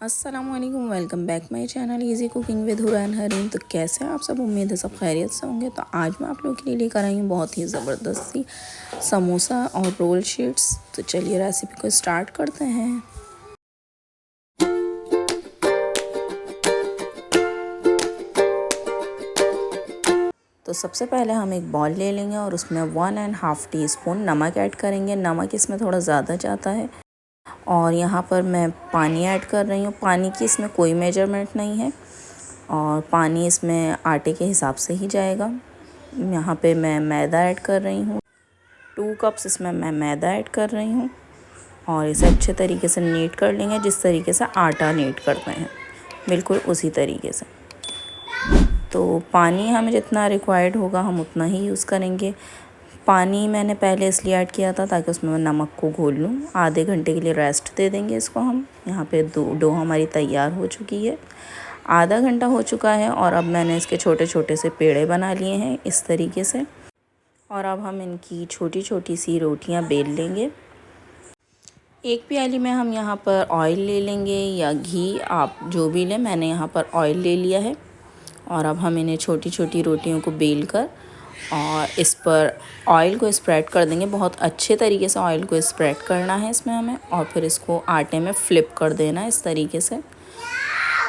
अस्सलाम वालेकुम, welcome back my channel easy cooking with Hurain Hareem. तो कैसे हैं आप सब? उम्मीद है सब खैरियत से होंगे। तो आज मैं आप लोगों के लिए लेकर आई हूँ बहुत ही ज़बरदस्त सी समोसा और रोल शीट्स। तो चलिए रेसिपी को स्टार्ट करते हैं। तो सबसे पहले हम एक बॉल ले लेंगे और उसमें 1.5 टीस्पून नमक ऐड करेंगे। नमक इसमें थोड़ा ज़्यादा जाता है। और यहाँ पर मैं पानी ऐड कर रही हूँ। पानी की इसमें कोई मेजरमेंट नहीं है और पानी इसमें आटे के हिसाब से ही जाएगा। यहाँ पे मैं मैदा ऐड कर रही हूँ। 2 कप्स इसमें मैं मैदा ऐड कर रही हूँ और इसे अच्छे तरीके से नीट कर लेंगे, जिस तरीके से आटा नीट करते हैं बिल्कुल उसी तरीके से। तो पानी हमें जितना रिक्वायर्ड होगा हम उतना ही यूज़ करेंगे। पानी मैंने पहले इसलिए ऐड किया था ताकि उसमें मैं नमक को घोल लूँ। आधे घंटे के लिए रेस्ट दे देंगे इसको हम। यहाँ पे डो हमारी तैयार हो चुकी है। आधा घंटा हो चुका है और अब मैंने इसके छोटे छोटे से पेड़े बना लिए हैं इस तरीके से। और अब हम इनकी छोटी छोटी सी रोटियाँ बेल लेंगे। एक प्याली में हम यहाँ पर ऑयल ले लेंगे या घी, आप जो भी लें। मैंने यहाँ पर ऑयल ले लिया है और अब हम इन्हें छोटी छोटी रोटियों को बेल कर और इस पर ऑयल को स्प्रेड कर देंगे। बहुत अच्छे तरीके से ऑयल को स्प्रेड करना है इसमें हमें, और फिर इसको आटे में फ्लिप कर देना है इस तरीके से।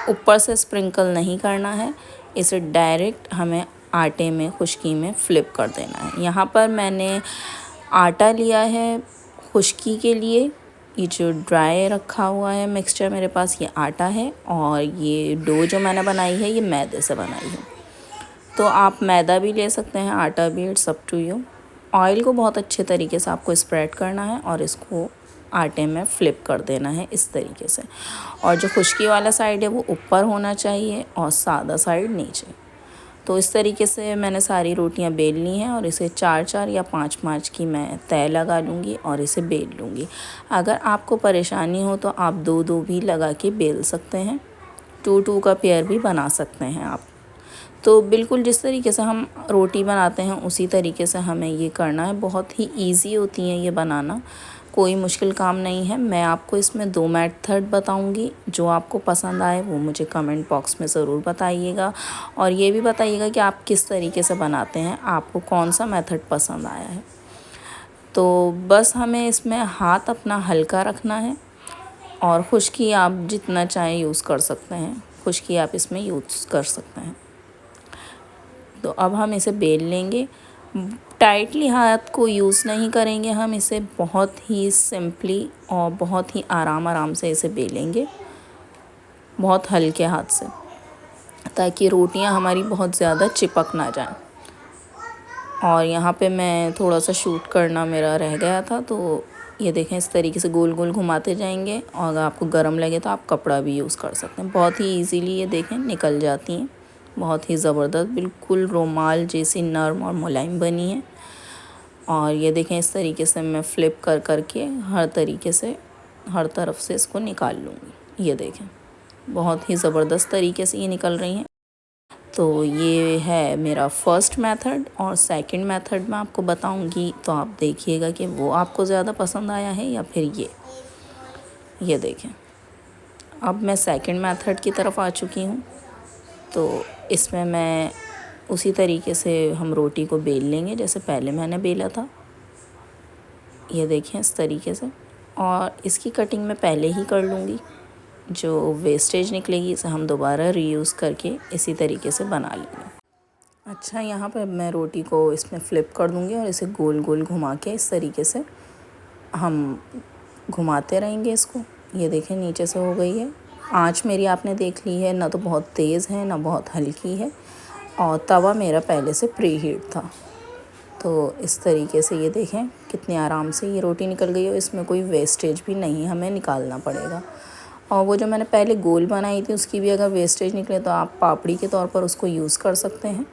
ऊपर से स्प्रिंकल नहीं करना है, इसे डायरेक्ट हमें आटे में खुश्की में फ्लिप कर देना है। यहाँ पर मैंने आटा लिया है खुश्की के लिए। ये जो ड्राई रखा हुआ है मिक्सचर मेरे पास, ये आटा है और ये डो जो मैंने बनाई है ये मैदे से बनाई है। तो आप मैदा भी ले सकते हैं, आटा भी, it's up to you. Oil को बहुत अच्छे तरीके से आपको स्प्रेड करना है और इसको आटे में फ्लिप कर देना है इस तरीके से। और जो खुश्की वाला साइड है वो ऊपर होना चाहिए और सादा साइड नीचे। तो इस तरीके से मैंने सारी रोटियां बेल ली हैं और इसे 4-4 या 5-5 की मैं तय लगा लूँगी और इसे बेल लूँगी। अगर आपको परेशानी हो तो आप 2-2 भी लगा के बेल सकते हैं। 2-2 का पेयर भी बना सकते हैं आप। तो बिल्कुल जिस तरीके से हम रोटी बनाते हैं उसी तरीके से हमें ये करना है। बहुत ही इजी होती हैं ये बनाना, कोई मुश्किल काम नहीं है। मैं आपको इसमें 2 मेथड बताऊंगी, जो आपको पसंद आए वो मुझे कमेंट बॉक्स में ज़रूर बताइएगा। और ये भी बताइएगा कि आप किस तरीके से बनाते हैं, आपको कौन सा मेथड पसंद आया है। तो बस हमें इसमें हाथ अपना हल्का रखना है और खुश्की आप जितना चाहें यूज़ कर सकते हैं, खुश्की आप इसमें यूज़ कर सकते हैं। तो अब हम इसे बेल लेंगे। टाइटली हाथ को यूज़ नहीं करेंगे हम इसे, बहुत ही सिंपली और बहुत ही आराम से इसे बेलेंगे, बहुत हल्के हाथ से, ताकि रोटियां हमारी बहुत ज़्यादा चिपक ना जाएं। और यहाँ पे मैं थोड़ा सा शूट करना मेरा रह गया था, तो ये देखें इस तरीके से गोल गोल घुमाते जाएंगे। और अगर आपको गर्म लगे तो आप कपड़ा भी यूज़ कर सकते हैं। बहुत ही ईजीली ये देखें निकल जाती हैं, बहुत ही ज़बरदस्त, बिल्कुल रुमाल जैसी नरम और मुलायम बनी है। और ये देखें इस तरीके से मैं फ्लिप कर करके हर तरीके से हर तरफ से इसको निकाल लूँगी। ये देखें बहुत ही ज़बरदस्त तरीके से ये निकल रही हैं। तो ये है मेरा फर्स्ट मेथड, और सेकंड मेथड मैं आपको बताऊंगी, तो आप देखिएगा कि वो आपको ज़्यादा पसंद आया है या फिर ये देखें। अब मैं सेकंड मेथड की तरफ आ चुकी हूँ। तो इसमें मैं उसी तरीके से हम रोटी को बेल लेंगे जैसे पहले मैंने बेला था। ये देखें इस तरीके से, और इसकी कटिंग मैं पहले ही कर लूँगी। जो वेस्टेज निकलेगी इसे हम दोबारा रीयूज़ करके इसी तरीके से बना लेंगे। अच्छा, यहाँ पर मैं रोटी को इसमें फ्लिप कर दूँगी और इसे गोल गोल घुमा के इस तरीके से हम घुमाते रहेंगे इसको। ये देखें नीचे से हो गई है। आँच मेरी आपने देख ली है, ना तो बहुत तेज़ है ना बहुत हल्की है, और तवा मेरा पहले से प्री हीट था। तो इस तरीके से ये देखें कितनी आराम से ये रोटी निकल गई है। इसमें कोई वेस्टेज भी नहीं हमें निकालना पड़ेगा। और वो जो मैंने पहले गोल बनाई थी उसकी भी अगर वेस्टेज निकले तो आप पापड़ी के तौर पर उसको यूज़ कर सकते हैं।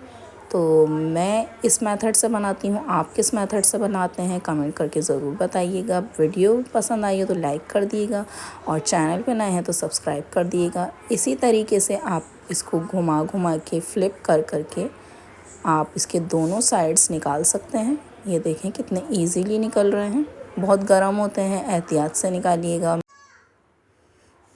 तो मैं इस मेथड से बनाती हूँ, आप किस मेथड से बनाते हैं कमेंट करके ज़रूर बताइएगा। वीडियो पसंद आई हो तो लाइक कर दिएगा और चैनल पे नए हैं तो सब्सक्राइब कर दिएगा। इसी तरीके से आप इसको घुमा घुमा के फ्लिप कर करके आप इसके दोनों साइड्स निकाल सकते हैं। ये देखें कितने ईजीली निकल रहे हैं। बहुत गर्म होते हैं, एहतियात से निकालिएगा।